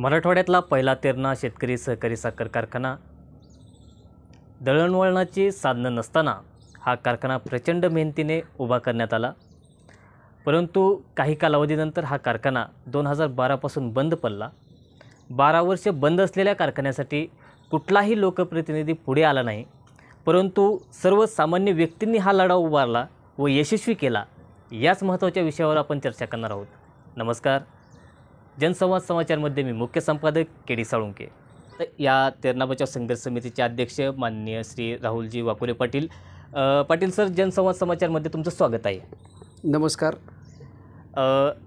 मराठवाड्यातला पहिला तेरणा शेतकरी सहकारी साखर कारखाना दळणवळणाची साधनं नसताना हा कारखाना प्रचंड मेहनतीने उभा करण्यात आला। परंतु काही कालावधीनंतर हा कारखाना 2012 पासून बंद पडला। 12 वर्ष बंद असलेल्या कारखान्यासाठी कुठलाही लोकप्रतिनिधी पुढे आला नाही, परंतु सर्वसामान्य व्यक्तींनी हा लढा उभारला व यशस्वी केला। याच महत्त्वाच्या विषयावर आपण चर्चा करणार आहोत। नमस्कार, जनसंवाद समाचारमध्ये मी मुख्य संपादक के.डी. साळुंके। तर या तेरणा बचाव संघर्ष समितीचे अध्यक्ष माननीय श्री राहुलजी वाकुरे पाटील। पाटील सर, जनसंवाद समाचारमध्ये तुमचं स्वागत आहे। नमस्कार।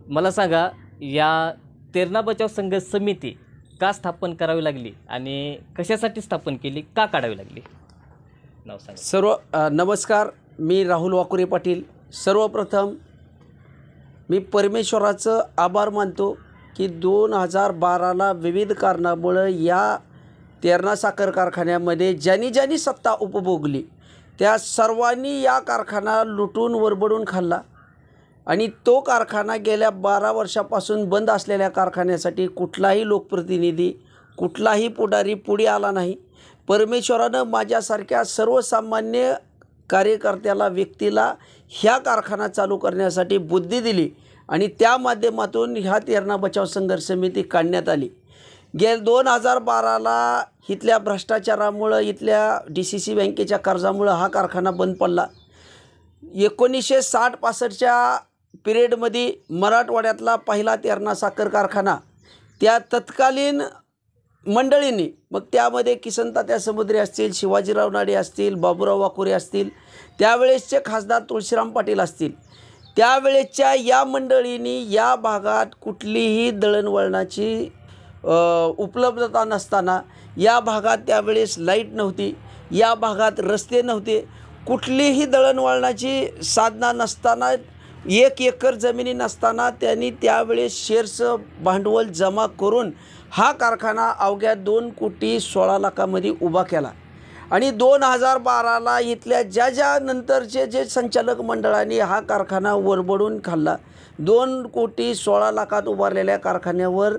मला सांगा, या तेरणा बचाव संघर्ष समिती का स्थापन करावी लागली आणि कशासाठी स्थापन केली, का काढावी लागली? नाव सांगा। नमस्कार, मी राहुल वाकुरे पाटील। सर्वप्रथम मी परमेश्वराचं आभार मानतो की 2012ला विविध कारणामुळे या तेरणा साखर कारखान्यामध्ये ज्यांनी सत्ता उपभोगली त्या सर्वांनी या कारखाना लुटून वरबडून खाल्ला आणि तो कारखाना गेल्या 12 वर्षापासून बंद असलेल्या कारखान्यासाठी कुठलाही लोकप्रतिनिधी, कुठलाही पुढारी पुढे आला नाही। परमेश्वरानं माझ्यासारख्या सर्वसामान्य कार्यकर्त्याला, व्यक्तीला ह्या कारखाना चालू करण्यासाठी बुद्धी दिली आणि त्या माध्यमातून ह्या तेरणा बचाव संघर्ष समिती काढण्यात आली। 2012ला इथल्या भ्रष्टाचारामुळे, इथल्या DCC बँकेच्या कर्जामुळे हा कारखाना बंद पडला। 1960-65च्या पिरियडमध्ये मराठवाड्यातला पहिला तेरणा साखर कारखाना त्या तत्कालीन मंडळींनी, मग त्यामध्ये किसन तात्या समुद्रे असतील, शिवाजीराव नाडे असतील, बाबूराव वाकुरे असतील, त्यावेळेसचे खासदार तुळशीराम पाटील असतील, त्यावेळेसच्या या मंडळींनी या भागात कुठलीही दळणवळणाची उपलब्धता नसताना, या भागात त्यावेळेस लाईट नव्हती, या भागात रस्ते नव्हते, कुठलीही दळणवळणाची साधनं नसताना, 1 एकर जमिनी नसताना त्यांनी त्यावेळेस शेअर्स भांडवल जमा करून हा कारखाना अवघ्या 2,16,00,000 उभा केला। आणि 2012ला इथल्या ज्या नंतरचे जे संचालक मंडळांनी हा कारखाना वरबडून खाल्ला, 2,16,00,000 उभारलेल्या कारखान्यावर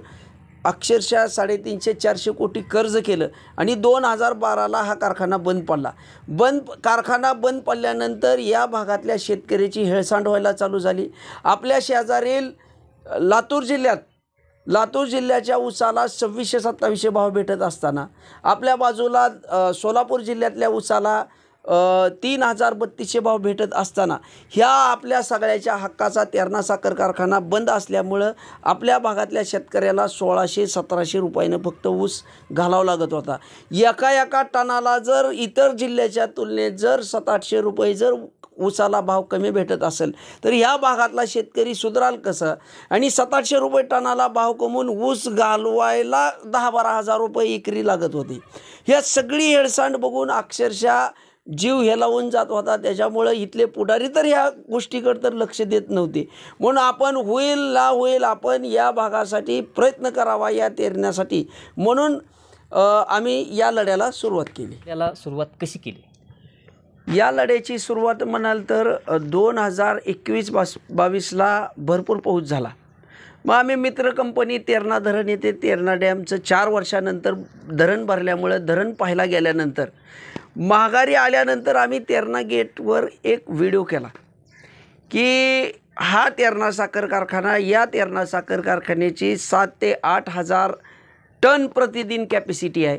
अक्षरशः 350-400 कोटी कर्ज केलं आणि 2012ला हा कारखाना बंद पडला। कारखाना बंद पडल्यानंतर या भागातल्या शेतकऱ्याची हेळसांड व्हायला चालू झाली। आपल्या शेजारील लातूर जिल्ह्याच्या ऊसाला 2600-2700 भाव भेटत असताना, आपल्या बाजूला सोलापूर जिल्ह्यातल्या ऊसाला 3000-3200 भाव भेटत असताना, ह्या आपल्या सगळ्याच्या हक्काचा तेरणा साखर कारखाना बंद असल्यामुळं आपल्या भागातल्या शेतकऱ्याला 1600-1700 रुपयानं फक्त ऊस घालावा लागत होता। एका टनाला जर इतर जिल्ह्याच्या तुलनेत जर 700-800 रुपये जर ऊसाला भाव कमी भेटत असेल तर ह्या भागातला शेतकरी सुधराल कसं? आणि 700-800 रुपये टनाला भाव कमवून ऊस घालवायला 10-12 हजार रुपये एकरी लागत होते। ह्या सगळी हेळसांड बघून अक्षरशः जीव हेलावून जात होता। त्याच्यामुळं इथले पुढारी तर ह्या गोष्टीकडे तर लक्ष देत नव्हते। म्हणून आपण होईल आपण या भागासाठी प्रयत्न करावा, या तेरण्यासाठी, म्हणून आम्ही या लढ्याला सुरुवात केली। याला सुरुवात कशी केली? या लढ्याची सुरुवात म्हणाल तर 2021-22ला भरपूर पाऊस झाला। मग आम्ही मित्र कंपनी तेरणा धरण येथे तेरणा डॅमचं 4 वर्षानंतर धरण भरल्यामुळं धरण पाहायला गेल्यानंतर माघारी आल्यानंतर आम्ही तेरणा गेटवर एक व्हिडिओ केला की हा तेरणा साखर कारखाना, या तेरणा साखर कारखान्याची 7 ते 8 हजार टन प्रतिदिन कॅपॅसिटी आहे।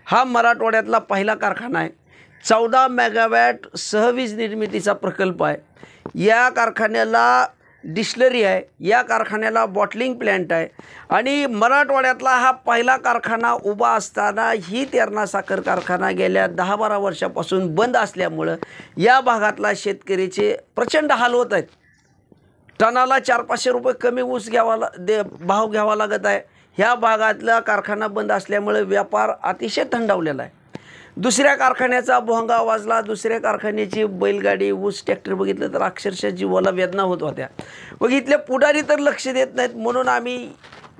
हा मराठवाड्यातला पहिला कारखाना आहे। 14 मेगावॅट सहवीज निर्मितीचा प्रकल्प आहे। या कारखान्याला डिस्टिलरी आहे, या कारखान्याला बॉटलिंग प्लॅन्ट आहे आणि मराठवाड्यातला हा पहिला कारखाना उभा असताना ही तेरणा साखर कारखाना गेल्या 10-12 वर्षापासून बंद असल्यामुळं या भागातला शेतकरीचे प्रचंड हाल होत आहेत। टनाला 400-500 रुपये कमी ऊस भाव घ्यावा लागत आहे। ह्या भागातला कारखाना बंद असल्यामुळे व्यापार अतिशय थंडावलेला आहे। दुसऱ्या कारखान्याचा भोंगा वाजला, दुसऱ्या कारखान्याची बैलगाडी, ऊस, ट्रॅक्टर बघितलं तर अक्षरशः जीवाला वेदना होत होत्या। मग इथले पुढारी तर लक्ष देत नाहीत, म्हणून आम्ही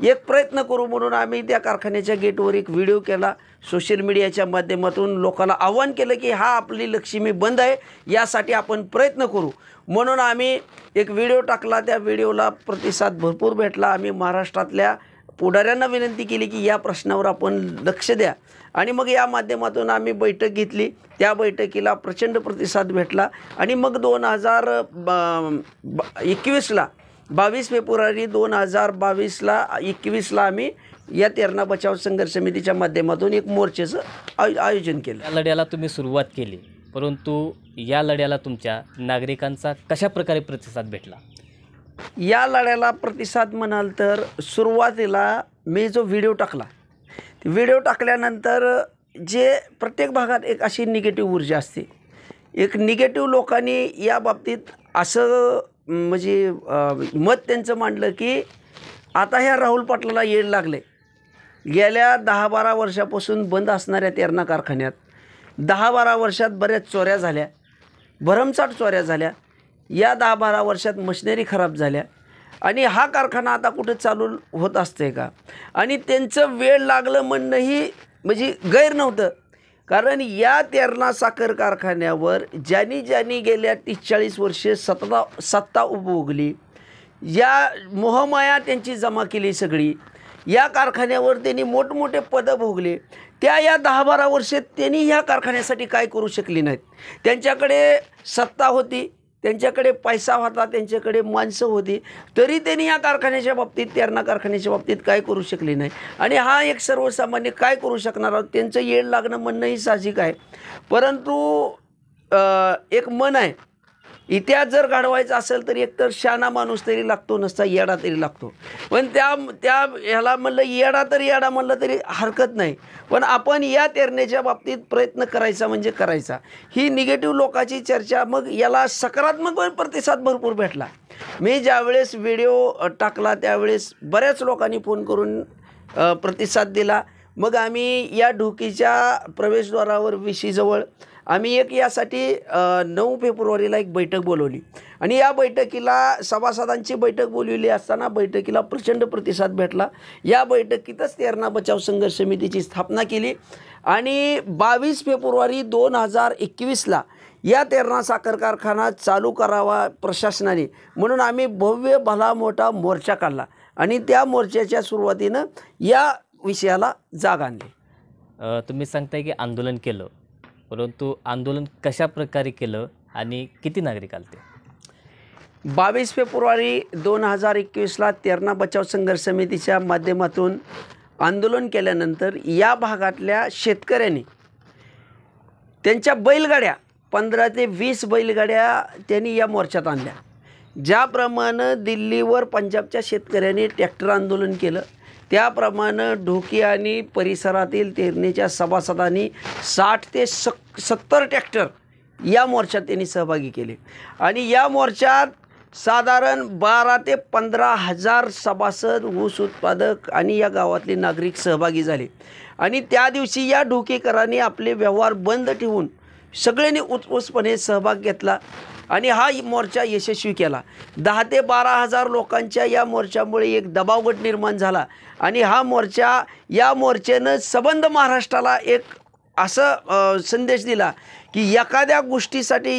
एक प्रयत्न करू म्हणून आम्ही त्या कारखान्याच्या गेटवर एक व्हिडिओ केला। सोशल मीडियाच्या माध्यमातून लोकांना आव्हान केलं की हा आपली लक्ष्मी बंद आहे, यासाठी आपण प्रयत्न करू म्हणून आम्ही एक व्हिडिओ टाकला। त्या व्हिडिओला प्रतिसाद भरपूर भेटला। आम्ही महाराष्ट्रातल्या पुढाऱ्यांना विनंती केली की या प्रश्नावर आपण लक्ष द्या आणि मग या माध्यमातून आम्ही बैठक घेतली. त्या बैठकीला प्रचंड प्रतिसाद भेटला आणि मग 2021ला 22 फेब्रुवारी 2021ला आम्ही या तेरणा बचाव संघर्ष समितीच्या माध्यमातून एक मोर्चेचं आयोजन केलं. या लढ्याला तुम्ही सुरुवात केली, परंतु या लढ्याला तुमच्या नागरिकांचा कशा प्रकारे प्रतिसाद भेटला? या लढ्याला प्रतिसाद म्हणाल तर सुरुवातीला मी जो व्हिडिओ टाकला, व्हिडिओ टाकल्यानंतर जे प्रत्येक भागात एक अशी निगेटिव्ह ऊर्जा असते. एक निगेटिव्ह लोकांनी या बाबतीत असं म्हणजे मत त्यांचं मांडलं की आता ह्या राहुल पाटलाला येड लागले. गेल्या 10-12 वर्षापासून बंद असणाऱ्या तेरणा कारखान्यात 10-12 वर्षात बऱ्याच चोऱ्या झाल्या, भरमसाठ चोऱ्या झाल्या. या 10-12 वर्षात मशिनरी खराब झाल्या आणि हा कारखाना आता कुठं चालू होत असते का? आणि त्यांचं वेळ लागलं म्हणणंही म्हणजे गैर नव्हतं. कारण या तेरणा साखर कारखान्यावर ज्यांनी गेल्या 30-40 वर्षे सत्ता उपभोगली, या मोहमाया त्यांची जमा केली सगळी, या कारखान्यावर त्यांनी मोठमोठे पदं भोगले. या 10-12 वर्षात त्यांनी ह्या कारखान्यासाठी काय करू शकली नाहीत. त्यांच्याकडे सत्ता होती, त्यांच्याकडे पैसा होता, त्यांच्याकडे माणसं होती, तरी त्यांनी या कारखान्याच्या बाबतीत तेरणा कारखान्याच्या बाबतीत काय करू शकले नाही. आणि हा एक सर्वसामान्य काय करू शकणार आहोत, त्यांचं येड लागणं म्हणणंही साहजिक आहे. परंतु एक मन आहे, इतिहास जर घडवायचा असेल तर एकतर शहाणा माणूस तरी लागतो, नसता येडा तरी लागतो. पण त्या ह्याला म्हणलं येडा म्हणलं तरी हरकत नाही. पण आपण या तेरण्याच्या बाबतीत प्रयत्न करायचा म्हणजे करायचा. ही निगेटिव्ह लोकांची चर्चा, मग याला सकारात्मक प्रतिसाद भरपूर भेटला. मी ज्यावेळेस व्हिडिओ टाकला त्यावेळेस बऱ्याच लोकांनी फोन करून प्रतिसाद दिला. मग आम्ही या ढोकीच्या प्रवेशद्वारावर विशीजवळ आम्ही यासाठी 9 फेब्रुवारीला एक बैठक बोलवली आणि या बैठकीला सभासदांची बैठक बोलवली असताना बैठकीला प्रचंड प्रतिसाद भेटला. या बैठकीतच तेरणा बचाव संघर्ष समितीची स्थापना केली आणि 22 फेब्रुवारी 2021ला या तेरणा साखर कारखाना चालू करावा प्रशासनाने म्हणून आम्ही भव्य भला मोठा मोर्चा काढला आणि त्या मोर्चाच्या सुरुवातीनं या विषयाला जाग आणली. तुम्ही सांगताय की आंदोलन केलं, परंतु आंदोलन कशा प्रकारे केलं आणि किती नागरिक आले ते? 22 फेब्रुवारी 2021ला तेरणा बचाव संघर्ष समितीच्या माध्यमातून आंदोलन केल्यानंतर या भागातल्या शेतकऱ्यांनी त्यांच्या बैलगाड्या 15 ते 20 बैलगाड्या त्यांनी या मोर्चात आणल्या. ज्याप्रमाणे दिल्लीवर पंजाबच्या शेतकऱ्यांनी ट्रॅक्टर आंदोलन केलं, त्याप्रमाणे ढोकी आणि परिसरातील तेरणीच्या सभासदांनी 60 ते 70 ट्रॅक्टर या मोर्चात त्यांनी सहभागी केले आणि या मोर्चात साधारण 12 ते 15 हजार सभासद, ऊस उत्पादक आणि या गावातले नागरिक सहभागी झाले. आणि त्या दिवशी या ढोकेकरांनी आपले व्यवहार बंद ठेवून सगळ्यांनी उत्स्फूर्तपणे सहभाग घेतला आणि हा मोर्चा यशस्वी केला. 10 ते 12 हजार लोकांच्या या मोर्चामुळे एक दबावगट निर्माण झाला आणि हा मोर्चा या मोर्चानं सबंध महाराष्ट्राला एक असं संदेश दिला की एखाद्या गोष्टीसाठी,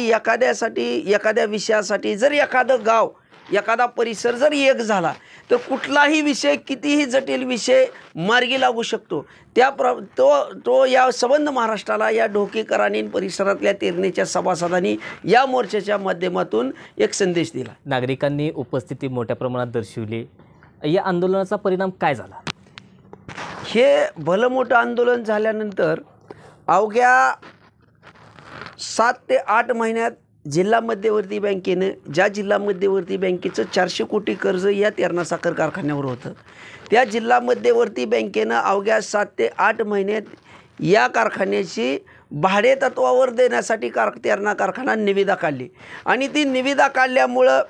एखाद्या विषयासाठी जर एखादं गाव, एखादा परिसर जर एक झाला तर कुठलाही विषय, कितीही जटिल विषय मार्गी लागू शकतो. तो या सबंध महाराष्ट्राला या ढोकेकरांनी परिसरातल्या तेरणीच्या सभासदांनी या मोर्चाच्या माध्यमातून एक संदेश दिला. नागरिकांनी उपस्थिती मोठ्या प्रमाणात दर्शवली. या आंदोलनाचा परिणाम काय झाला? हे भलं मोठं आंदोलन झाल्यानंतर अवघ्या 7 ते 8 महिन्यात जिल्हा मध्यवर्ती बँकेनं, ज्या जिल्हा मध्यवर्ती बँकेचं 400 कोटी कर्ज या तेरणा साखर कारखान्यावर होतं, त्या जिल्हा मध्यवर्ती बँकेनं अवघ्या 7 ते 8 महिन्यात या कारखान्याची भाडे तत्वावर देण्यासाठी तेरणा कारखाना निविदा काढली आणि ती निविदा काढल्यामुळं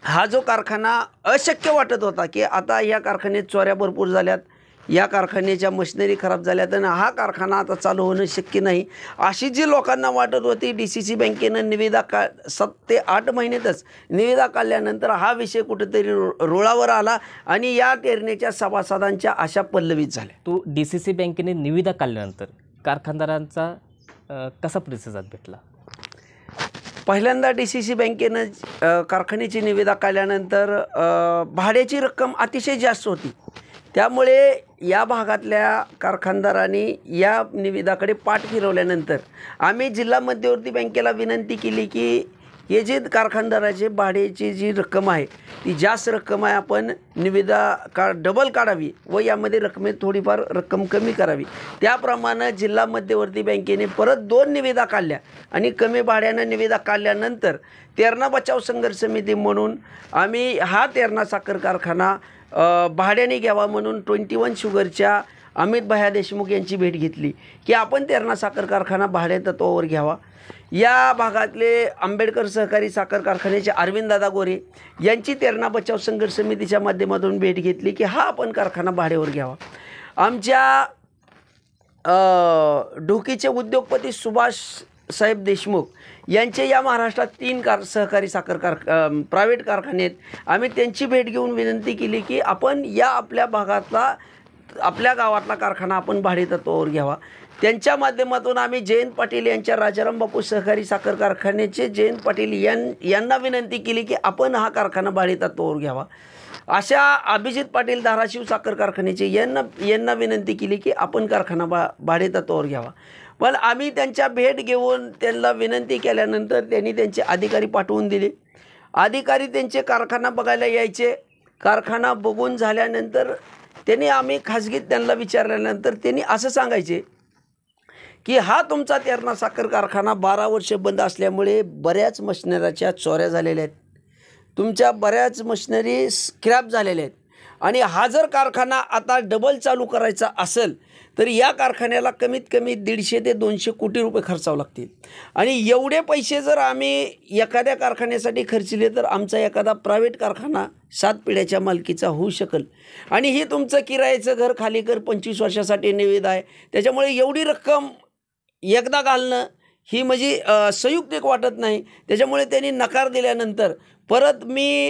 हा जो कारखाना अशक्य वाटत होता की आता या कारखान्यात चोऱ्या भरपूर झाल्यात, या कारखान्याच्या मशिनरी खराब झाल्यात आणि हा कारखाना आता चालू होणं शक्य नाही अशी जी लोकांना वाटत होती. DCC बँकेनं निविदा 7 ते 8 महिन्यातच निविदा काढल्यानंतर हा विषय कुठेतरी रुळावर आला आणि या तेरणीच्या सभासदांच्या आशा पल्लवित झाल्या. DCC बँकेने निविदा काढल्यानंतर कारखानदारांचा कसा प्रतिसाद भेटला? पहिल्यांदा DCC बँकेनं कारखान्याची निविदा काढल्यानंतर भाड्याची रक्कम अतिशय जास्त होती. त्यामुळे या भागातल्या कारखानदारांनी या निविदाकडे पाठ फिरवल्यानंतर आम्ही जिल्हा मध्यवर्ती बँकेला विनंती केली की हे जे कारखानदाराचे भाड्याची जी रक्कम आहे ती जास्त रक्कम आहे, आपण निविदा डबल काढावी व यामध्ये रकमेत थोडीफार रक्कम कमी करावी. त्याप्रमाणे जिल्हा मध्यवर्ती बँकेने परत 2 निविदा काढल्या आणि कमी भाड्यानं निविदा काढल्यानंतर तेरणा बचाव संघर्ष समिती म्हणून आम्ही हा तेरणा साखर कारखाना भाड्याने घ्यावा म्हणून 21 शुगरच्या अमित भैया देशमुख यांची भेट घेतली की आपण तेरणा साखर कारखाना भाड्या तत्वावर घ्यावा. या भागातले आंबेडकर सहकारी साखर कारखान्याचे अरविंददादा गोरे यांची तेरणा बचाव संघर्ष समितीच्या माध्यमातून भेट घेतली की हा आपण कारखाना भाड्यावर घ्यावा. आमच्या ढोकीचे उद्योगपती सुभाष साहेब देशमुख यांचे या महाराष्ट्रात 3 सहकारी साखर प्रायव्हेट कारखाने आहेत. आम्ही त्यांची भेट घेऊन विनंती केली की आपण या आपल्या भागातला आपल्या गावातला कारखाना आपण भाडेतत्वावर घ्यावा. त्यांच्या माध्यमातून आम्ही जयंत पाटील यांच्या राजाराम बापू सहकारी साखर कारखान्याचे जयंत पाटील यांना विनंती केली की आपण हा कारखाना भाडेतत्वावर घ्यावा. अशा अभिजित पाटील धाराशिव साखर कारखान्याचे यांना विनंती केली की आपण कारखाना भाडेतत्वावर घ्यावा. पण आम्ही त्यांच्या भेट घेऊन त्यांना विनंती केल्यानंतर त्यांनी त्यांचे अधिकारी पाठवून दिले. अधिकारी त्यांचे कारखाना बघायला यायचे. कारखाना बघून झाल्यानंतर आम्ही खाजगीत त्यांना विचारल्यानंतर त्यांनी असं सांगायचे की हा तुमचा तेरणा साखर कारखाना 12 वर्ष बंद असल्यामुळे बऱ्याच मशिनरीच्या चोऱ्या झालेल्या आहेत, तुमच्या बऱ्याच मशिनरी स्क्रॅप झालेल्या आहेत आणि हा जर कारखाना आता डबल चालू करायचा असेल तर या कारखान्याला कमीत कमी 150 ते 200 कोटी रुपये खर्चावं लागतील आणि एवढे पैसे जर आम्ही एखाद्या कारखान्यासाठी खर्चले तर आमचा एखादा प्रायव्हेट कारखाना 7 पिढ्याच्या मालकीचा होऊ शकेल आणि हे तुमचं किरायाचं घर खाली कर 25 वर्षासाठी निविदा आहे. त्याच्यामुळे एवढी रक्कम एकदा घालणं ही म्हणजे संयुक्तिक वाटत नाही. त्याच्यामुळे त्यांनी नकार दिल्यानंतर परत मी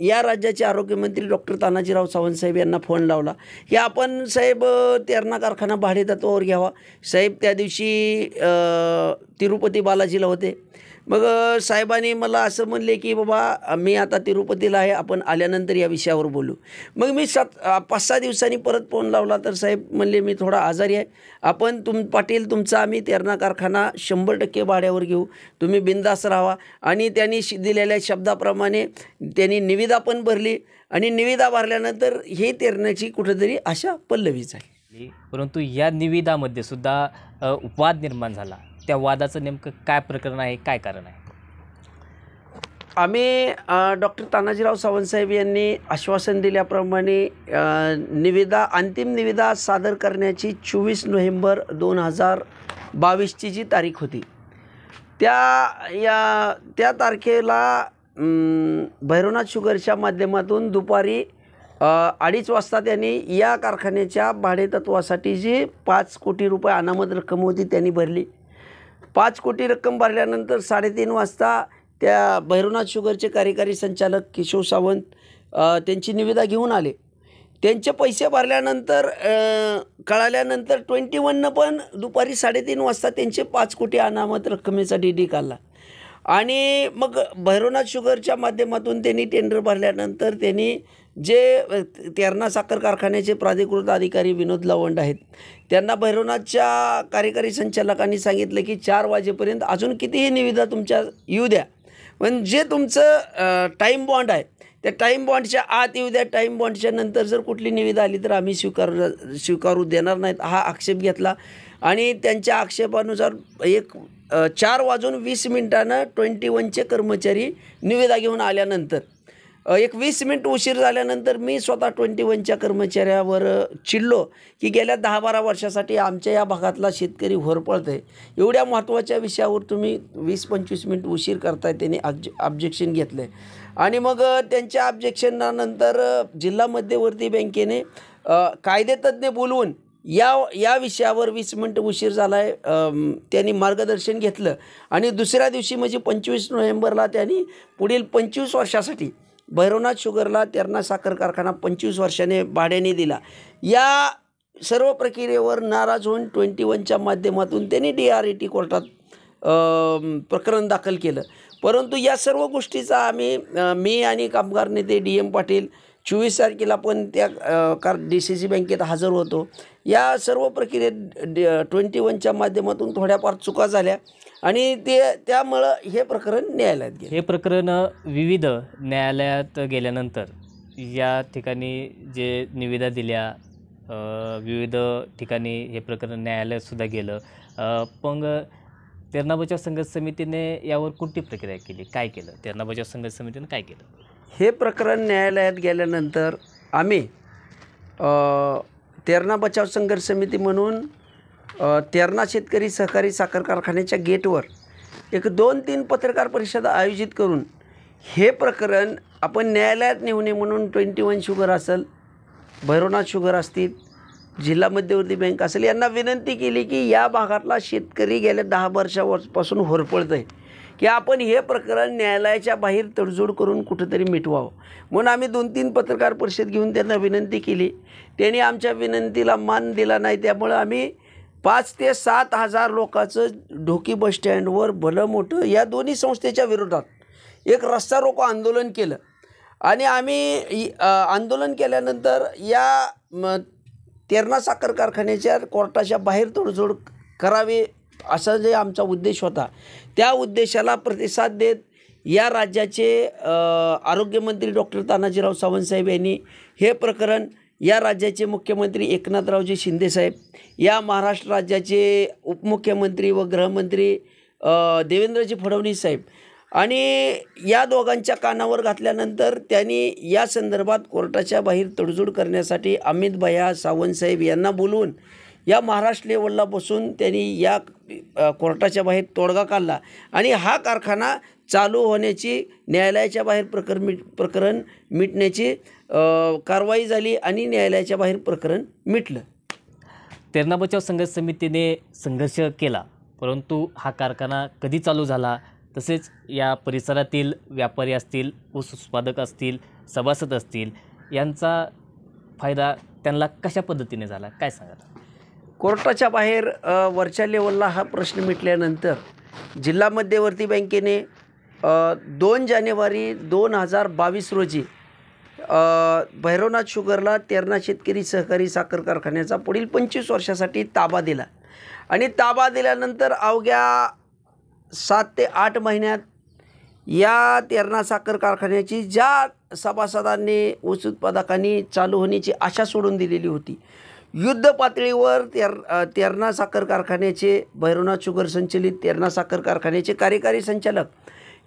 या राज्याचे आरोग्यमंत्री डॉक्टर तानाजीराव सावंत साहेब यांना फोन लावला की आपण साहेब तेरणा कारखाना भाडेतत्वावर घ्यावा. साहेब त्या दिवशी तिरुपती बालाजीला होते. मग साहेबांनी मला असं म्हणले की बाबा मी आता तिरुपतीला आहे, आपण आल्यानंतर या विषयावर बोलू. मग मी 5-6 दिवसांनी परत फोन लावला तर साहेब म्हणले मी थोडा आजारी आहे, आपण पाटील तुमचा आम्ही तेरणा कारखाना 100% भाड्यावर घेऊ, तुम्ही बिनधास्त राहा. आणि त्यांनी दिलेल्या शब्दाप्रमाणे त्यांनी निविदा पण भरली आणि निविदा भरल्यानंतर हे तेरण्याची कुठेतरी आशा पल्लवी झाली. परंतु या निविदामध्ये सुद्धा वाद निर्माण झाला. त्या वादाचं नेमकं काय प्रकरण आहे, काय कारण आहे? आम्ही डॉक्टर तानाजीराव सावंत साहेब यांनी आश्वासन दिल्याप्रमाणे अंतिम निविदा सादर करण्याची 24 नोव्हेंबर 2022ची जी तारीख होती त्या तारखेला भैरवनाथ शुगरच्या माध्यमातून दुपारी 2:30 वाजता त्यांनी या कारखान्याच्या भाडेतत्वासाठी जी 5 कोटी रुपये अनामत रक्कम होती त्यांनी भरली. 5 कोटी रक्कम भरल्यानंतर 3:30 वाजता त्या भैरवनाथ शुगरचे कार्यकारी संचालक केशव सावंत त्यांची निविदा घेऊन आले. त्यांचे पैसे भरल्यानंतर कळाल्यानंतर 21नं पण दुपारी 3:30 वाजता त्यांचे 5 कोटी अनामत रक्कमेचा DD काढला आणि मग भैरवनाथ शुगरच्या माध्यमातून त्यांनी टेंडर भरल्यानंतर त्यांनी जे तेरणा साखर कारखान्याचे प्राधिकृत अधिकारी विनोद लवंड आहेत त्यांना भैरवनाथच्या कार्यकारी संचालकांनी सांगितलं की 4 वाजेपर्यंत अजून कितीही निविदा तुमच्या येऊ द्या, पण जे तुमचं टाईम बॉन्ड आहे त्या टाईम बॉन्डच्या आत येऊ द्या. टाईम बॉन्डच्या नंतर जर कुठली निविदा आली तर आम्ही स्वीकारू देणार नाहीत हा आक्षेप घेतला आणि त्यांच्या आक्षेपानुसार 4:20 मिनिटानं 21चे कर्मचारी निविदा घेऊन आल्यानंतर 20 मिनिट उशीर झाल्यानंतर मी स्वतः 21च्या कर्मचाऱ्यावर चिडलो की गेल्या 10-12 वर्षासाठी आमच्या या भागातला शेतकरी होरपळत आहे, एवढ्या महत्त्वाच्या विषयावर तुम्ही 20-25 मिनिट उशीर करताय. त्यांनी ऑब्जेक्शन घेतलं आहे आणि मग त्यांच्या ऑब्जेक्शनानंतर जिल्हा मध्यवर्ती बँकेने कायदेतज्ञ बोलवून या विषयावर 20 मिनिटं उशीर झाला आहे त्यांनी मार्गदर्शन घेतलं आणि दुसऱ्या दिवशी म्हणजे 25 नोव्हेंबरला त्यांनी पुढील 25 वर्षासाठी भैरवनाथ शुगरला तेरणा साखर कारखाना 25 वर्षाने भाड्याने दिला. या सर्व प्रक्रियेवर नाराज होऊन 21च्या माध्यमातून त्यांनी DRAT कोर्टात प्रकरण दाखल केलं. परंतु या सर्व गोष्टीचा मी आणि कामगार नेते DM पाटील 24 तारखेला पण त्या DCC बँकेत हजर होतो. या सर्व प्रक्रियेत 21च्या माध्यमातून थोड्याफार चुका झाल्या आणि त्यामुळं हे प्रकरण न्यायालयात गेलं. हे प्रकरण विविध न्यायालयात गेल्यानंतर या ठिकाणी जे निविदा दिल्या, विविध ठिकाणी हे प्रकरण न्यायालयातसुद्धा गेलं. मग तेरणा बचाव संघर्ष समितीने यावर कोणती प्रक्रिया केली, काय केलं? तेरणा बचाव संघर्ष समितीने काय केलं? हे प्रकरण न्यायालयात गेल्यानंतर आम्ही तेरणा बचाव संघर्ष समिती म्हणून तेरणा शेतकरी सहकारी साखर कारखान्याच्या गेटवर एक 2-3 पत्रकार परिषद आयोजित करून हे प्रकरण आपण न्यायालयात नेऊ नये म्हणून 21 शुगर असेल, भैरवनाथ शुगर असतील, जिल्हा मध्यवर्ती बँक असेल, यांना विनंती केली की या भागातला शेतकरी गेल्या 10 वर्षापासून होरपळत आहे की आपण हे प्रकरण न्यायालयाच्या बाहेर तडजोड करून कुठंतरी मिटवावं. म्हणून आम्ही 2-3 पत्रकार परिषद घेऊन त्यांना विनंती केली. त्यांनी आमच्या विनंतीला मान दिला नाही. त्यामुळं आम्ही 5 ते 7 हजार लोकांचं ढोकी बसस्टँडवर भलं मोठं या दोन्ही संस्थेच्या विरोधात एक रस्ता रोको आंदोलन केलं आणि आम्ही आंदोलन केल्यानंतर या तेरणा साखर कारखान्याच्या कोर्टाच्या बाहेर तडजोड करावी असा जे आमचा उद्देश होता, त्या उद्देशाला प्रतिसाद देत या राज्याचे आरोग्यमंत्री डॉक्टर तानाजीराव सावंतसाहेब यांनी हे प्रकरण या राज्याचे मुख्यमंत्री एकनाथरावजी शिंदेसाहेब, या महाराष्ट्र राज्याचे उपमुख्यमंत्री व गृहमंत्री देवेंद्रजी फडणवीस साहेब आणि या दोघांच्या कानावर घातल्यानंतर त्यांनी या संदर्भात कोर्टाच्या बाहेर तडजोड करण्यासाठी अमित भैया सावंतसाहेब यांना बोलवून या महाराष्ट्र लेवलला बसून त्यांनी या कोर्टाच्या बाहेर तोडगा काढला आणि हा कारखाना चालू होण्याची न्यायालयाच्या बाहेर प्रकरण मिटण्याची कारवाई झाली आणि न्यायालयाच्या बाहेर प्रकरण मिटलं. तेरणा बचाव संघर्ष समितीने संघर्ष केला, परंतु हा कारखाना कधी चालू झाला, तसेच या परिसरातील व्यापारी असतील, ऊस उत्पादक असतील, सभासद असतील, यांचा फायदा त्यांना कशा पद्धतीने झाला, काय सांगाल? कोर्टाच्या बाहेर वरच्या लेवलला हा प्रश्न मिटल्यानंतर जिल्हा मध्यवर्ती बँकेने 2 जानेवारी 2022 रोजी भैरवनाथ शुगरला तेरणा शेतकरी सहकारी साखर कारखान्याचा पुढील 25 वर्षासाठी ताबा दिला आणि ताबा दिल्यानंतर अवघ्या 7 ते 8 महिन्यात या तेरणा साखर कारखान्याची ज्या सभासदांनी ऊस उत्पादकांनी चालू होण्याची आशा सोडून दिलेली होती, युद्ध पातळीवर तेरणा साखर कारखान्याचे भैरवनाथ शुगर संचलित तेरणा साखर कारखान्याचे कार्यकारी संचालक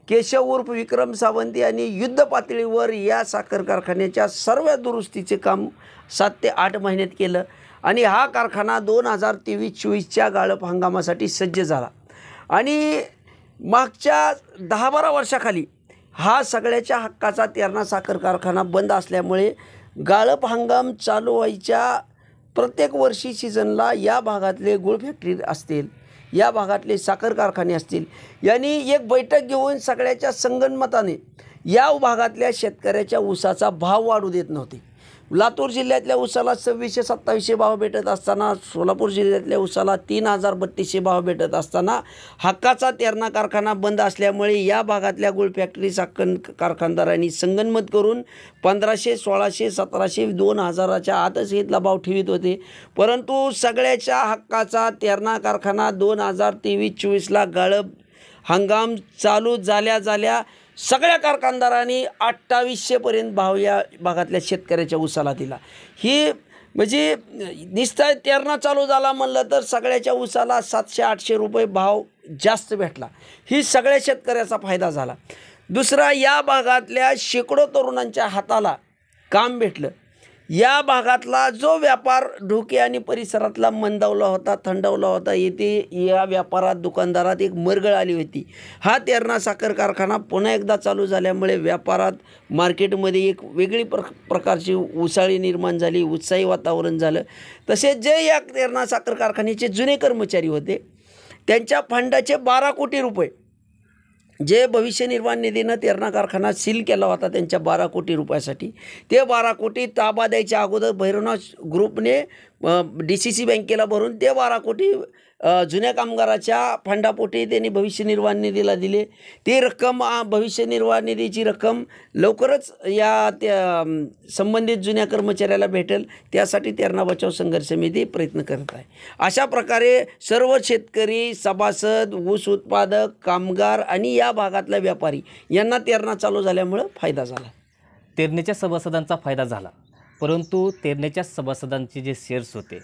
केशव उर्फ विक्रम सावंत यांनी युद्ध पातळीवर या साखर कारखान्याच्या सर्व दुरुस्तीचे काम 7 ते 8 महिन्यात केलं आणि हा कारखाना 2023-24च्या गाळप हंगामासाठी सज्ज झाला आणि मागच्या 10-12 वर्षाखाली हा सगळ्याच्या हक्काचा तेरणा साखर कारखाना बंद असल्यामुळे गाळप हंगाम चालू व्हायच्या प्रत्येक वर्षी सीझनला या भागातले गुळ फॅक्टरी असतील, या भागातले साखर कारखाने असतील, यांनी एक बैठक घेऊन सगळ्याच्या संगनमताने या भागातल्या शेतकऱ्याच्या ऊसाचा भाव वाढू देत नव्हते. लातूर जिल्ह्यातल्या ऊसाला 2600-2700 भाव भेटत असताना सोलापूर जिल्ह्यातल्या ऊसाला 3000-3200 भाव भेटत असताना हक्काचा तेरणा कारखाना बंद असल्यामुळे या भागातल्या गुळ फॅक्टरी साखर कारखानदारांनी संगनमत करून 1500, 1600, 1700, 2000च्या आतच इथला भाव ठेवीत होते. परंतु सगळ्याच्या हक्काचा तेरणा कारखाना 2023-24ला गाळप हंगाम चालू झाल्या सगळ्या कारखानदारांनी 2800पर्यंत भाव या भागातल्या शेतकऱ्याच्या ऊसाला दिला. ही म्हणजे निस्तार तेरणा चालू झाला म्हणलं तर सगळ्याच्या ऊसाला 700-800 रुपये भाव जास्त भेटला. ही सगळ्या शेतकऱ्याचा फायदा झाला. दुसरा, या भागातल्या शेकडो तरुणांच्या हाताला काम भेटलं. या भागातला जो व्यापार ढोके आणि परिसरातला मंदावला होता, थंडावला होता, येथे या व्यापारात दुकानदारात एक मरगळ आली होती. हा तेरणा साखर कारखाना पुन्हा एकदा चालू झाल्यामुळे व्यापारात मार्केटमध्ये एक वेगळी प्रकारची उसाळी निर्माण झाली, उत्साही वातावरण झालं. तसेच जे या तेरणा साखर कारखान्याचे जुने कर्मचारी होते त्यांच्या फंडाचे 12 कोटी रुपये जे भविष्य निर्वाह निधीनं तेरणा कारखाना सील केला होता त्यांच्या 12 कोटी रुपयासाठी, ते 12 कोटी ताबा द्यायच्या अगोदर भैरवनाथ ग्रुपने DCC बँकेला भरून ते 12 कोटी जुन्या कामगाराच्या फंडापोटी त्यांनी भविष्य निर्वाह निधीला दिले. ती रक्कम भविष्य निर्वाह निधीची रक्कम लवकरच या त्या संबंधित जुन्या कर्मचाऱ्याला भेटेल, त्यासाठी तेरणा बचाव संघर्ष समिती प्रयत्न करत आहे. अशा प्रकारे सर्व शेतकरी, सभासद, ऊस उत्पादक, कामगार आणि या भागातल्या व्यापारी यांना तेरणा चालू झाल्यामुळं फायदा झाला. तेरणेच्या सभासदांचा फायदा झाला, परंतु तेरणेच्या सभासदांचे जे शेअर्स होते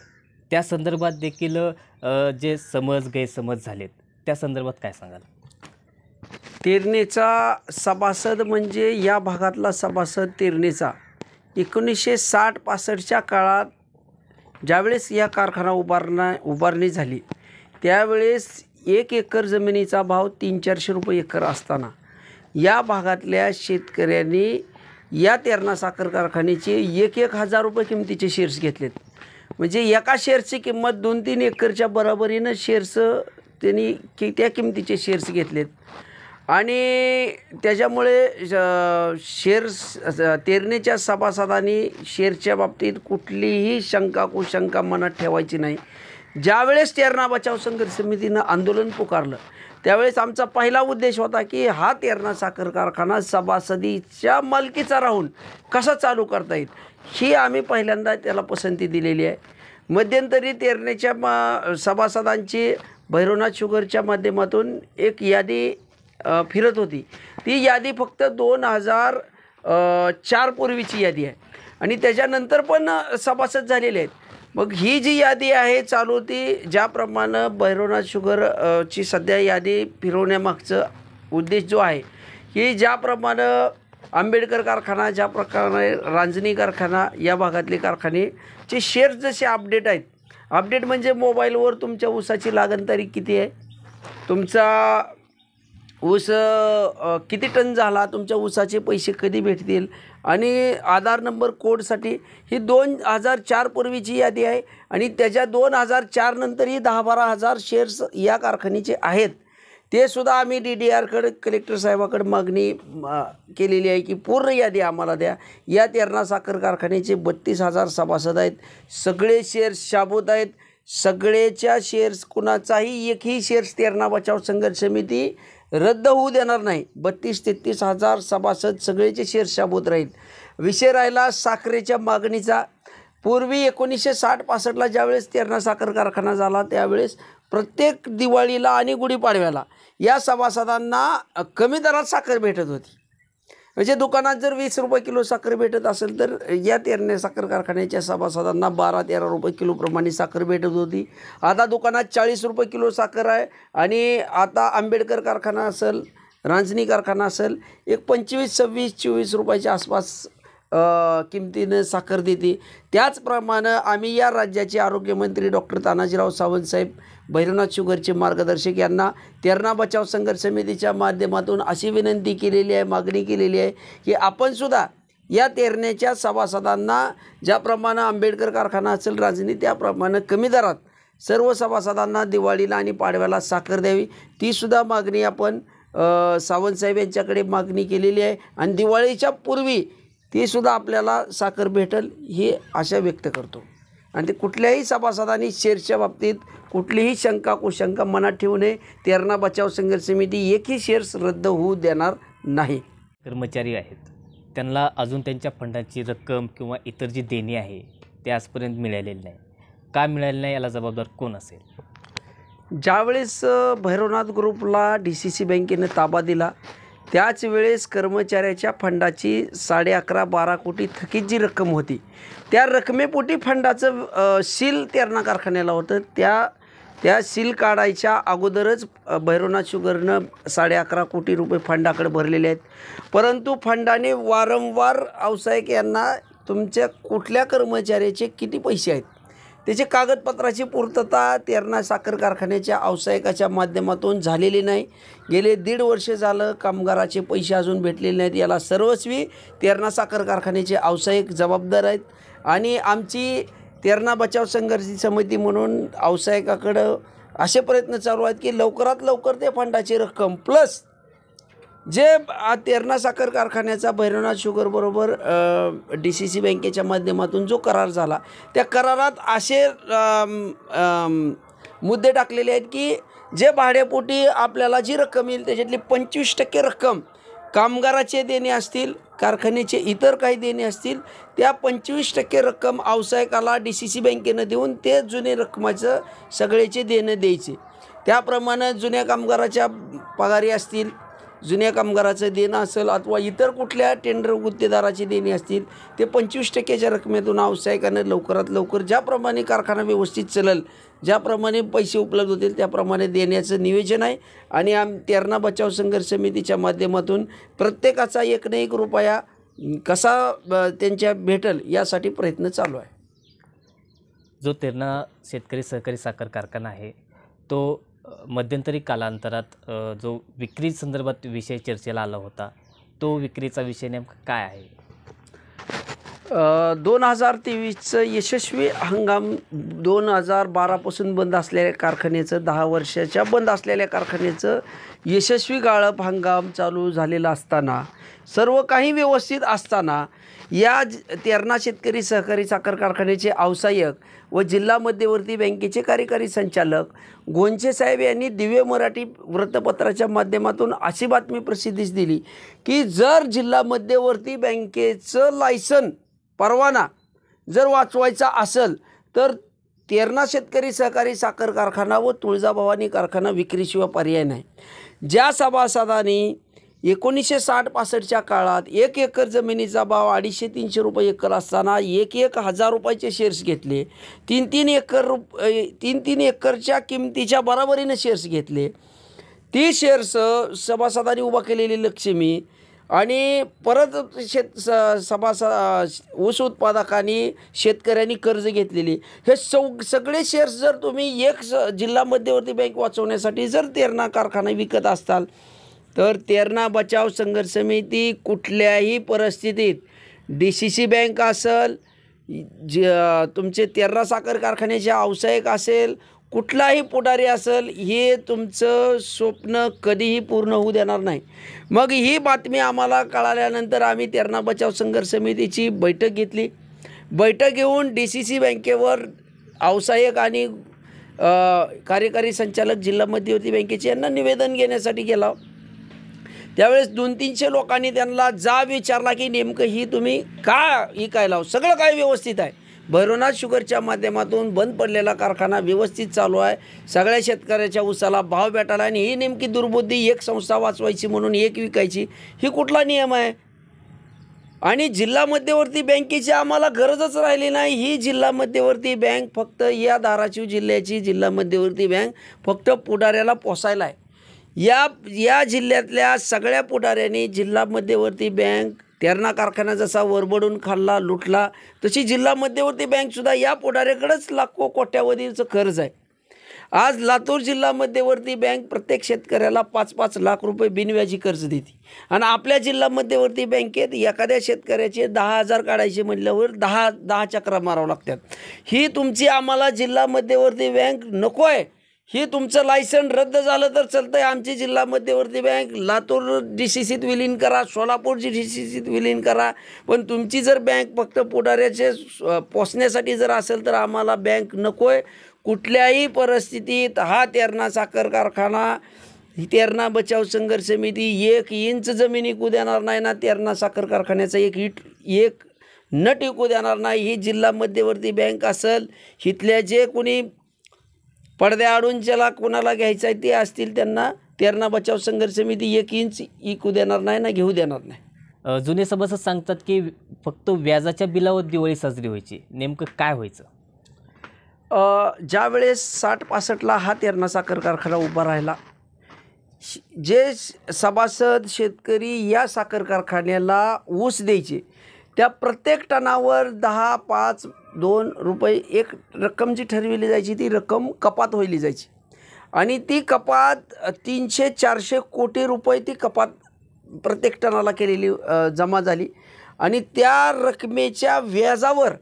त्या संदर्भात देखील जे गैरसमज झालेत, त्या संदर्भात काय सांगाल? तेरणेचा सभासद म्हणजे या भागातला सभासद तेरणेचा 1960-65च्या काळात ज्यावेळेस या कारखाना उभारणी झाली त्यावेळेस 1 एकर जमिनीचा भाव 300-400 रुपये एकर असताना या भागातल्या शेतकऱ्यांनी या तेरणा साखर कारखान्याचे 1,000 रुपये किमतीचे शेअर्स घेतलेत. म्हणजे एका शेअर्सची किंमत 2-3 एकरच्या बरोबरीनं शेअर्स त्यांनी त्या किमतीचे शेअर्स घेतलेत आणि त्याच्यामुळे तेरणेच्या सभासदांनी शेअर्सच्या बाबतीत कुठलीही कुशंका मनात ठेवायची नाही. ज्यावेळेस तेरणा बचाव संघर्ष समितीनं आंदोलन पुकारलं त्यावेळेस आमचा पहिला उद्देश होता की हा तेरणा साखर कारखाना सभासदीच्या मालकीचा राहून कसा चालू करता येईल, ही आम्ही पहिल्यांदा त्याला पसंती दिलेली आहे. मध्यंतरी तेरणेच्या सभासदांची भैरवनाथ शुगरच्या माध्यमातून एक यादी फिरत होती. ती यादी फक्त 2004 पूर्वीची यादी आहे आणि त्याच्यानंतर पण सभासद झालेले आहेत. मग ही जी यादी आहे चालू ती ज्याप्रमाणे भैरवनाथ शुगरची सध्या यादी फिरवण्यामागचं उद्देश जो आहे की ज्याप्रमाणे आंबेडकर कारखाना, ज्या प्रकारे रांजणी कारखाना या भागातले कारखानेचे शेअर्स जसे अपडेट आहेत, अपडेट म्हणजे मोबाईलवर तुमच्या ऊसाची लागण तारीख किती आहे, तुमचा ऊस किती टन झाला, तुमच्या ऊसाचे पैसे कधी भेटतील आणि आधार नंबर कोडसाठी ही 2004 पूर्वीची यादी आहे आणि त्याच्या 2004 नंतरही 10-12 हजार शेअर्स या कारखान्याचे आहेत. ते सुद्धा आम्ही DDRकडे कलेक्टर साहेबाकडे मागणी केलेली आहे की पूर्ण यादी आम्हाला द्या. या तेरणा साखर कारखान्याचे 32,000 सभासद आहेत. सगळे शेअर्स शाबूत आहेत. सगळेच्या शेअर्स कुणाचाही एकही शेअर्स तेरणा बचाव संघर्ष समिती रद्द होऊ देणार नाही. 32-33 हजार सभासद सगळेचे शेअर्स शाबूत राहील. विषय राहिला साखरेच्या मागणीचा. पूर्वी 1960-65ला ज्यावेळेस तेरणा साखर कारखाना झाला त्यावेळेस प्रत्येक दिवाळीला आणि गुढीपाडव्याला या सभासदांना कमी दरात साखर भेटत होती. म्हणजे दुकानात जर 20 रुपये किलो साखर भेटत असेल तर या तेरणा साखर कारखान्याच्या सभासदांना 12-13 रुपये किलोप्रमाणे साखर भेटत होती. आता दुकानात 40 रुपये किलो साखर आहे आणि आता आंबेडकर कारखाना असेल, रांजणी कारखाना असेल, एक 25-26-24 रुपयाच्या आसपास किमतीनं साखर देते. त्याचप्रमाणे आम्ही या राज्याचे आरोग्यमंत्री डॉक्टर तानाजीराव सावंत साहेब, भैरवनाथ शुगरचे मार्गदर्शक यांना तेरणा बचाव संघर्ष समितीच्या माध्यमातून अशी विनंती केलेली आहे, मागणी केलेली आहे की आपणसुद्धा या तेरणेच्या सभासदांना ज्याप्रमाणे आंबेडकर कारखाना असेल, रांजणी, त्याप्रमाणे कमी दरात सर्व सभासदांना दिवाळीला आणि पाडव्याला साखर द्यावी. तीसुद्धा मागणी आपण सावंतसाहेब यांच्याकडे मागणी केलेली आहे आणि दिवाळीच्या पूर्वी तीसुद्धा आपल्याला साखर भेटेल ही आशा व्यक्त करतो. आणि ते कुठल्याही सभासदांनी शेअर्सच्या बाबतीत कुठलीही कुशंका मनात ठेवू नये. तेरणा बचाव संघर्ष समिती एकही शेअर्स रद्द होऊ देणार नाही. कर्मचारी आहेत त्यांना अजून त्यांच्या फंडाची रक्कम किंवा इतर जी देणी आहे ते आजपर्यंत मिळालेली नाही. का मिळाली नाही याला जबाबदार कोण असेल? ज्यावेळेस भैरवनाथ ग्रुपला DCC बँकेनं ताबा दिला त्याच वेळेस कर्मचाऱ्याच्या फंडाची 11.5-12 कोटी थकीत जी रक्कम होती त्या रकमेपोटी फंडाचं सील तेरणा कारखान्याला होतं. त्या सील काढायच्या अगोदरच भैरवनाथ शुगरनं 11.5 कोटी रुपये फंडाकडे भरलेले आहेत. परंतु फंडाने वारंवार व्यावसायिक यांना तुमच्या कुठल्या कर्मचाऱ्याचे किती पैसे आहेत त्याचे कागदपत्राची पूर्तता तेरणा साखर कारखान्याच्या व्यावसायिकाच्या माध्यमातून झालेली नाही. गेले 1.5 वर्ष झालं कामगाराचे पैसे अजून भेटलेले नाहीत. याला सर्वस्वी तेरणा साखर कारखान्याचे व्यावसायिक जबाबदार आहेत आणि आमची तेरणा बचाव संघर्ष समिती म्हणून व्यावसायिकाकडं असे प्रयत्न चालू आहेत की लवकरात लवकर ते फंडाची रक्कम प्लस जे तेरणा साखर कारखान्याचा भैरवनाथ शुगरबरोबर DCC बँकेच्या माध्यमातून जो करार झाला, त्या करारात असे मुद्दे टाकलेले आहेत की जे भाड्यापोटी आपल्याला जी रक्कम येईल त्याच्यातली 25% रक्कम कामगाराचे देणे असतील, कारखान्याचे इतर काही देणे असतील, त्या 25% रक्कम व्यावसायिकाला DCC बँकेनं देऊन ते जुने रकमाचं सगळ्याचे देणं द्यायचे. त्याप्रमाणे जुन्या कामगाराच्या पगारी असतील, जुन्या कामगाराचं देणं असेल अथवा इतर कुठल्या टेंडर गुत्तेदाराची देणी असतील, ते 25%च्या रकमेतून व्यावसायिकानं लवकरात लवकर ज्याप्रमाणे कारखाना व्यवस्थित चलेल, ज्याप्रमाणे पैसे उपलब्ध होतील त्याप्रमाणे देण्याचं नियोजन आहे. आणि तेरणा बचाव संघर्ष समितीच्या माध्यमातून प्रत्येकाचा 1 ना 1 रुपया कसा त्यांच्या भेटेल यासाठी प्रयत्न चालू आहे. जो तेरणा शेतकरी सहकारी साखर कारखाना आहे तो मध्यंतरी कालांतरात जो विक्री संदर्भात विषय चर्चेला आला होता, तो विक्रीचा विषय नेमका काय आहे? 2023चं यशस्वी हंगाम 2012पासून बंद असलेल्या कारखान्याचं, 10 वर्षाच्या बंद असलेल्या कारखान्याचं यशस्वी गाळप हंगाम चालू झालेला असताना, सर्व काही व्यवस्थित असताना या तेरणा शेतकरी सहकारी साखर कारखान्याचे व्यावसायिक व जिल्हा मध्यवर्ती बँकेचे कार्यकारी संचालक गोंचे साहेब यांनी दिव्य मराठी वृत्तपत्राच्या माध्यमातून अशी बातमी प्रसिद्धीस दिली की जर जिल्हा मध्यवर्ती बँकेचं लायसन परवाना जर वाचवायचा असेल तर तेरणा शेतकरी सहकारी साखर कारखाना व तुळजाभवानी कारखाना विक्रीशिवाय पर्याय नाही. ज्या सभासदांनी 1960-65च्या काळात 1 एकर जमिनीचा भाव 250-300 रुपये एकर असताना 1,000 रुपयाचे शेअर्स घेतले, 3-3 एकरच्या किमतीच्या बरोबरीने शेअर्स घेतले, ती शेअर्स सभासदांनी उभा केलेली लक्ष्मी आणि परत ऊस उत्पादकांनी शेतकऱ्यांनी कर्ज घेतलेली, हे सगळे शेअर्स जर तुम्ही जिल्हा मध्यवर्ती बँक वाचवण्यासाठी जर तेरणा कारखाना विकत असताल तर तेरणा बचाव संघर्ष समिती कुठल्याही परिस्थितीत DCC बँक असेल, तुमचे तेरणा साखर कारखान्याचे व्यावसायिक असेल, कुठलाही पुढारी असेल, हे तुमचं स्वप्न कधीही पूर्ण होऊ देणार नाही. मग ही बातमी आम्हाला कळाल्यानंतर आम्ही तेरणा बचाव संघर्ष समितीची बैठक घेतली. बैठक घेऊन DCC बँकेवर व्यावसायिक आणि कार्यकारी संचालक जिल्हा मध्यवर्ती बँकेचे यांना निवेदन घेण्यासाठी गेला. त्यावेळेस 200-300 लोकांनी त्यांना विचारला की नेमकं ही तुम्ही का विकायला, सगळं काय व्यवस्थित आहे, भैरवनाथ शुगरच्या माध्यमातून बंद पडलेला कारखाना व्यवस्थित चालू आहे, सगळ्या शेतकऱ्याच्या ऊसाला भाव भेटायला, आणि ही नेमकी दुर्बुद्धी एक संस्था वाचवायची म्हणून एक विकायची, ही कुठला नियम आहे? आणि जिल्हा मध्यवर्ती बँकेची आम्हाला गरजच राहिली नाही. ही जिल्हा मध्यवर्ती बँक फक्त या धाराशिव जिल्ह्याची जिल्हा मध्यवर्ती बँक फक्त पुढाऱ्याला पोसायला आहे. या जिल्ह्यातल्या सगळ्या पुढाऱ्यांनी जिल्हा मध्यवर्ती बँक तेरणा कारखाना जसा वरबडून खाल्ला, लुटला, तशी जिल्हा मध्यवर्ती बँकसुद्धा या पुढाऱ्याकडेच लाखो कोट्यावधीचं कर्ज आहे. आज लातूर जिल्हा मध्यवर्ती बँक प्रत्येक शेतकऱ्याला 5-5 लाख रुपये बिनव्याजी कर्ज देते, आणि आपल्या जिल्हा मध्यवर्ती बँकेत एखाद्या शेतकऱ्याचे 10,000 काढायचे म्हटल्यावर 10 चक्रा मारावं लागतात. ही तुमची आम्हाला जिल्हा मध्यवर्ती बँक नको आहे. ही तुमचं लायसन रद्द झालं तर चालतं आहे. आमची जिल्हा मध्यवर्ती बँक लातूर DCCत विलीन करा, सोलापूर DCCत विलीन करा, पण तुमची जर बँक फक्त पुढाऱ्याचे पोसण्यासाठी जर असेल तर आम्हाला बँक नको आहे. कुठल्याही परिस्थितीत हा तेरणा साखर कारखाना, तेरणा बचाव संघर्ष समिती 1 इंच जमीन विकू देणार नाही ना, तेरणा साखर कारखान्याचा एक नट विकू देणार नाही. ही जिल्हा मध्यवर्ती बँक असेल, इथल्या जे कोणी पडद्याआडून ज्याला कोणाला घ्यायचं आहे ते असतील त्यांना तेरणा बचाव संघर्ष समिती 1 इंच विकू देणार नाही ना, घेऊ देणार नाही. जुने सभासद सांगतात की फक्त व्याजाच्या बिलावर दिवाळी साजरी व्हायची, नेमकं काय व्हायचं? ज्या वेळेस 60-65ला हा तेरणा साखर कारखाना उभा राहिला, जे सभासद शेतकरी या साखर कारखान्याला ऊस द्यायचे त्या प्रत्येक टनावर 10, 5, 2 रुपये एक रक्कम जी ठरविली जायची ती रक्कम कपात होईल जायची, आणि ती कपात 300-400 कोटी रुपये ती कपात प्रत्येक टनाला केलेली जमा झाली. आणि त्या रकमेच्या व्याजावर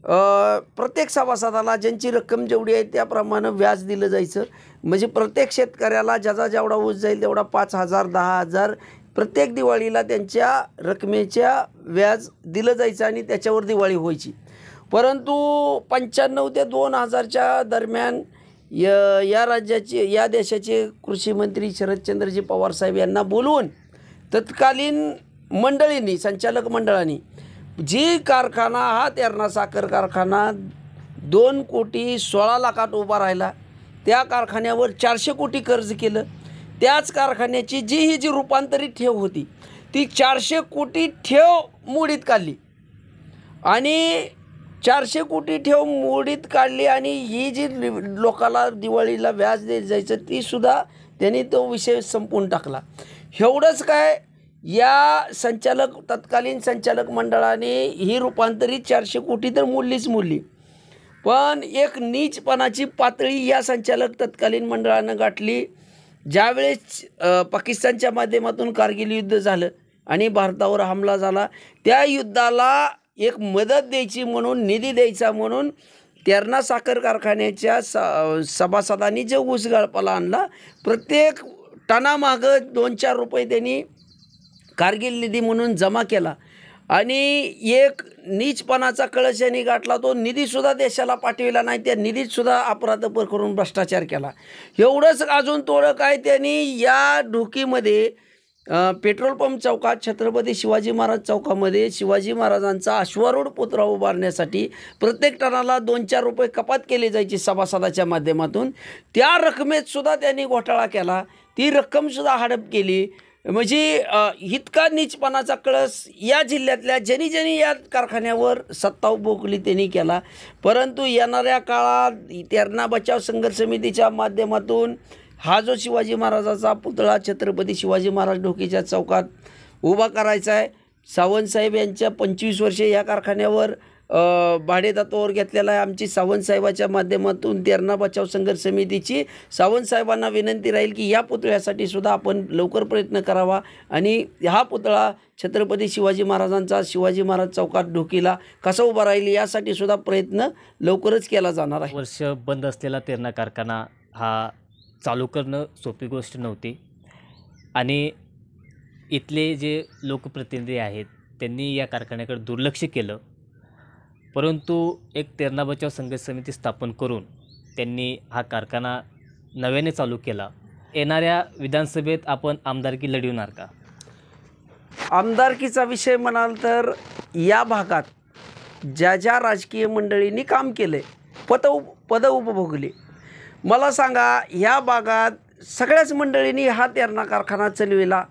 प्रत्येक सभासदाला ज्यांची रक्कम जेवढी आहे त्याप्रमाणे व्याज दिलं जायचं. म्हणजे प्रत्येक शेतकऱ्याला ज्याचा जेवढा ऊस जाईल तेवढा 5,000 10,000 प्रत्येक दिवाळीला त्यांच्या रकमेच्या व्याज दिलं जायचं आणि त्याच्यावर दिवाळी व्हायची. परंतु 95 ते 2000च्या दरम्यान या राज्याचे या देशाचे कृषी मंत्री शरदचंद्रजी पवार साहेब यांना बोलवून तत्कालीन मंडळींनी संचालक मंडळाने जी कारखाना हा तेरणा साखर कारखाना 2,16,00,000 उभा राहिला त्या कारखान्यावर 400 कोटी कर्ज केलं. त्याच कारखान्याची जी रूपांतरित ठेव होती ती 400 कोटी ठेव मोडीत काढली आणि 400 कोटी ठेव मोडीत काढली आणि ही जी लोकाला दिवाळीला व्याज देत जायचं ती सुद्धा त्यांनी तो विषय संपवून टाकला. एवढंच काय या तत्कालीन संचालक मंडळाने ही रूपांतरित 400 कोटी तर मोडली, पण एक नीचपणाची पातळी या संचालक तत्कालीन मंडळानं गाठली. ज्यावेळेस पाकिस्तानच्या माध्यमातून कारगिल युद्ध झालं आणि भारतावर हमला झाला त्या युद्धाला एक मदत द्यायची म्हणून निधी द्यायचा म्हणून तेरणा साखर कारखान्याच्या सभासदांनी जो ऊस गळपाला आणला प्रत्येक टनामागं 2-4 रुपये त्यांनी कारगिल निधी म्हणून जमा केला आणि एक नीचपणाचा कळश यांनी गाठला. तो निधीसुद्धा देशाला पाठविला नाही, त्या निधीतसुद्धा अपराध करून भ्रष्टाचार केला. एवढंच अजून थोडं काय त्यांनी या ढोकीमध्ये पेट्रोल पंप चौकात छत्रपती शिवाजी महाराज चौकामध्ये शिवाजी महाराजांचा अश्वारूढ पुतळा उभारण्यासाठी प्रत्येक टनाला 2-4 रुपये कपात केली जायची सभासदाच्या माध्यमातून. त्या रकमेतसुद्धा त्यांनी घोटाळा केला, ती रक्कमसुद्धा हडप केली. म्हणजे इतका नीचपणाचा कळस या जिल्ह्यातल्या ज्यांनी या कारखान्यावर सत्ता उपभोगली त्यांनी केला. परंतु येणाऱ्या काळात तेरणा बचाव संघर्ष समितीच्या माध्यमातून हा जो शिवाजी महाराजाचा पुतळा छत्रपती शिवाजी महाराज ढोकीच्या चौकात उभा करायचा आहे. सावंतसाहेब यांच्या 25 वर्षे या कारखान्यावर भाडेतत्वावर घेतलेला आहे. आमची सावंतसाहेबाच्या माध्यमातून तेरणा बचाव संघर्ष समितीची सावंतसाहेबांना विनंती राहील की या पुतळ्यासाठी सुद्धा आपण लवकर प्रयत्न करावा आणि हा पुतळा छत्रपती शिवाजी महाराजांचा शिवाजी महाराज चौकात ढोकीला कसा उभा राहील यासाठी सुद्धा प्रयत्न लवकरच केला जाणार आहे. वर्ष बंद असलेला तेरणा कारखाना हा चालू करणं सोपी गोष्ट नव्हती आणि इथले जे लोकप्रतिनिधी आहेत त्यांनी या कारखान्याकडे दुर्लक्ष केलं. परंतु एक तेरणा बचाव संघर्ष समिती स्थापन करून त्यांनी हा कारखाना नव्याने चालू केला. येणाऱ्या विधानसभेत आपण आमदारकी लढवणार का? आमदारकीचा विषय म्हणाल तर या भागात ज्या राजकीय मंडळींनी काम केलं आहे पद उपभोगली मला सांगा ह्या भागात सगळ्याच मंडळींनी हा तेरणा कारखाना चालविला.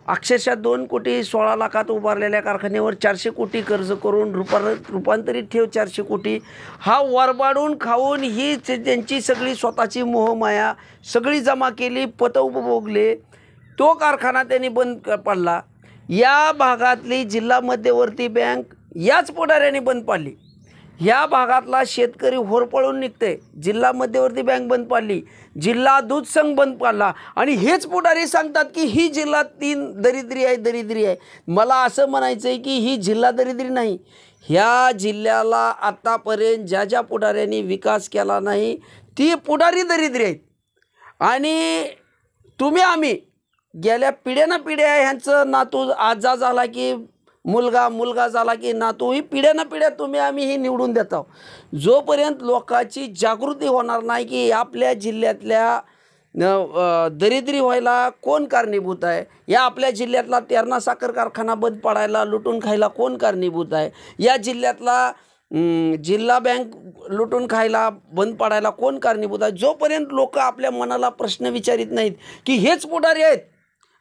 अक्षरशः 2,16,00,000 उभारलेल्या कारखान्यावर 400 कोटी कर्ज करून रूपांतरित ठेव 400 कोटी हा वरबाडून खाऊन ही त्यांची सगळी स्वतःची मोहमाया सगळी जमा केली, पत उपभोगले. तो कारखाना त्यांनी बंद पाडला. या भागातली जिल्हा मध्यवर्ती बँक याच पुढाऱ्याने बंद पाडली. ह्या भागातला शेतकरी होरपळून निघते. जिल्हा मध्यवर्ती बँक बंद पाडली, जिल्हा दूध संघ बंद पाडला आणि हेच पुढारी सांगतात की ही जिल्हा 3 दरिद्री आहे. मला असं म्हणायचं आहे की ही जिल्हा दरिद्री नाही. ह्या जिल्ह्याला आतापर्यंत ज्या पुढाऱ्यांनी विकास केला नाही ती पुढारी दरिद्री आहेत आणि तुम्ही आम्ही गेल्या पिढ्या ह्यांचं नातू आजा झाला की मुलगा झाला की नातू ही पिढ्या तुम्ही आम्ही ही निवडून देतो. जोपर्यंत लोकांची जागृती होणार नाही की आपल्या जिल्ह्यातल्या दरिद्री व्हायला कोण कारणीभूत आहे, या आपल्या जिल्ह्यातला तेरणा साखर कारखाना बंद पडायला लुटून खायला कोण कारणीभूत आहे, या जिल्ह्यातला जिल्हा बँक लुटून खायला बंद पडायला कोण कारणीभूत आहे, जोपर्यंत लोक आपल्या मनाला प्रश्न विचारित नाहीत की हेच पुढारी आहेत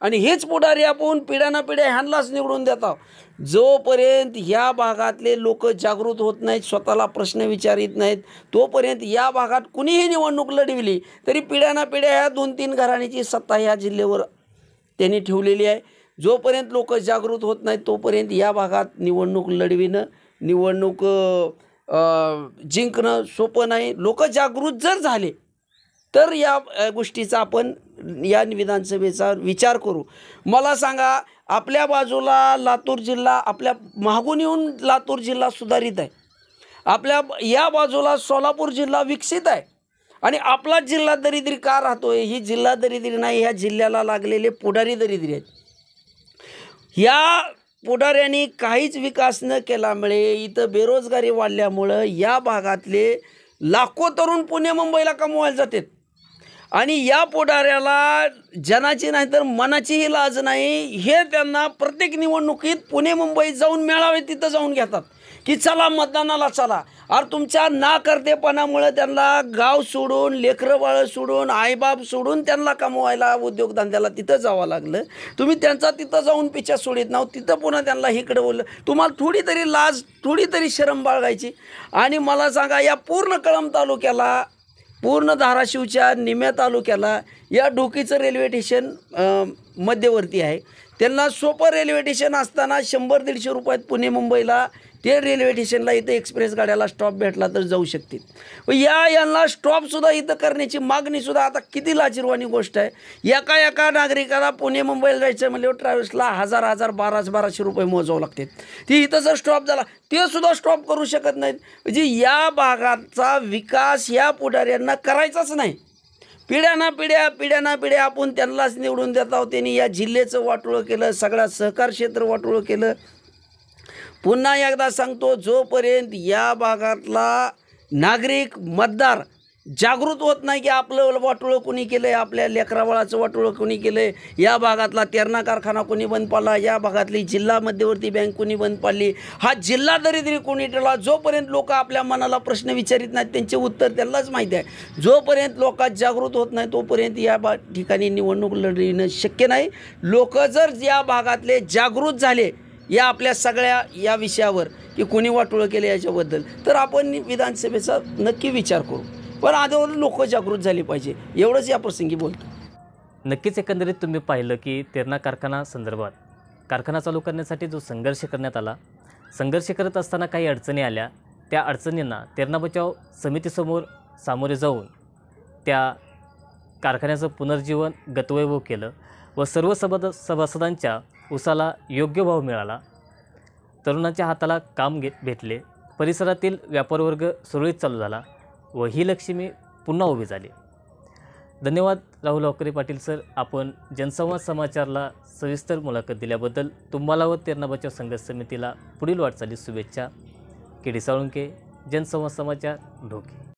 आणि हेच पुढारी आपण पिढ्या ह्यांनाच निवडून देतात, जोपर्यंत ह्या भागातले लोक जागृत होत नाहीत, स्वतःला प्रश्न विचारित नाहीत, तोपर्यंत या भागात कुणीही निवडणूक लढविली तरी पिढ्या ह्या 2-3 घराण्याची सत्ता ह्या जिल्ह्यावर त्यांनी ठेवलेली आहे. जोपर्यंत लोक जागृत होत नाहीत तोपर्यंत या भागात निवडणूक लढविणं निवडणूक जिंकणं सोपं नाही. लोक जागृत जर झाले तर या गोष्टीचा आपण या विधानसभेचा विचार करू. मला सांगा आपल्या बाजूला लातूर जिल्हा आपल्या मागून येऊन लातूर जिल्हा सुधारित आहे आपल्या या बाजूला सोलापूर जिल्हा विकसित आहे आणि आपला जिल्हा दरिद्री का राहतोय? ही जिल्हा दरिद्री नाही, ह्या जिल्ह्याला लागलेले पुढारी दरिद्री आहेत. या पुढाऱ्यांनी काहीच विकास न केल्यामुळे, इथं बेरोजगारी वाढल्यामुळं या भागातले लाखो तरुण पुणे मुंबईला कमवायला जातात आणि या पुढाऱ्याला जनाची नाही तर मनाचीही लाज नाही. हे त्यांना प्रत्येक निवडणुकीत पुणे मुंबईत जाऊन मेळावे तिथं जाऊन घेतात की चला मतदानाला चला. अरे तुमच्या नाकर्तेपणामुळे त्यांना गाव सोडून, लेकरं बाळं सोडून, आईबाप सोडून त्यांना कमवायला उद्योगधंद्याला तिथं जावं लागलं. तुम्ही त्यांचा तिथं जाऊन पिछा सोडित नाव, तिथं पुन्हा त्यांना इकडं बोललं. तुम्हाला थोडी तरी लाज, थोडी तरी शरम बाळगायची. आणि मला सांगा, या पूर्ण कळंब तालुक्याला, पूर्ण धाराशिवच्या निम्या तालुक्याला या ढोकीचं रेल्वे स्टेशन मध्यवर्ती आहे. त्यांना सोपं रेल्वे स्टेशन असताना 100-150 रुपयात पुणे मुंबईला ते रेल्वे स्टेशनला इथं एक्सप्रेस गाड्याला स्टॉप भेटला तर जाऊ शकतील. यांना स्टॉपसुद्धा इथं करण्याची मागणीसुद्धा आता किती लाजिरवाणी गोष्ट आहे. एका नागरिकाला पुणे मुंबईला जायचं म्हणल्यावर ट्रॅव्हल्सला 1000, 1200 रुपये मोजावं लागतात. ती इथं जर स्टॉप झाला ते सुद्धा स्टॉप करू शकत नाहीत. म्हणजे या भागाचा विकास या पुढाऱ्यांना करायचाच नाही. पिढ्याना आपण त्यांनाच निवडून देत आहोत. त्यांनी या जिल्ह्याचं वाटोळं केलं, सगळं सहकार क्षेत्र वाटोळं केलं. पुन्हा एकदा सांगतो, जोपर्यंत या भागातला नागरिक मतदार जागृत होत नाही की आपलं वाटोळं कोणी केलं आहे, आपल्या लेकराबाळाचं वाटोळं कोणी केलं आहे, या भागातला तेरणा कारखाना कोणी बंद पाडला, या भागातली जिल्हा मध्यवर्ती बँक कोणी बंद पाडली, हा जिल्हा दरिद्री कोणी ठेवला, जोपर्यंत लोक आपल्या मनाला प्रश्न विचारित नाहीत त्यांचे उत्तर त्यांनाच माहिती आहे. जोपर्यंत लोकात जागृत होत नाही तोपर्यंत या ठिकाणी निवडणूक लढणं शक्य नाही. लोक जर या भागातले जागृत झाले या आपल्या सगळ्या या विषयावर की कोणी वाटोळं केलं याच्याबद्दल, तर आपण विधानसभेचा नक्की विचार करू. पण आजवर लोक जागृत झाली पाहिजे, एवढंच या प्रसंगी बोलतो. नक्कीच एकंदरीत तुम्ही पाहिलं की तेरणा कारखाना संदर्भात कारखाना चालू करण्यासाठी जो संघर्ष करण्यात आला, संघर्ष करत असताना काही अडचणी आल्या. त्या अडचणींना तेरणा बचाव समितीसमोर सामोरे जाऊन त्या कारखान्याचं पुनर्जीवन गतवैभव केलं व सर्व सभासदांच्या उसाला योग्य भाव मिळाला. तरुणांच्या हाताला काम भेटले. परिसरातील व्यापारवर्ग सुरळीत चालू झाला व ही लक्ष्मी पुन्हा उभी झाली. धन्यवाद राहुल अवकरे पाटील सर, आपण जनसंवाद समाचारला सविस्तर मुलाखत दिल्याबद्दल तुम्हाला व तेरणा बचाव संघर्ष समितीला पुढील वाटचालीस शुभेच्छा. के डी साळुंके, जनसंवाद समाचार, ढोके.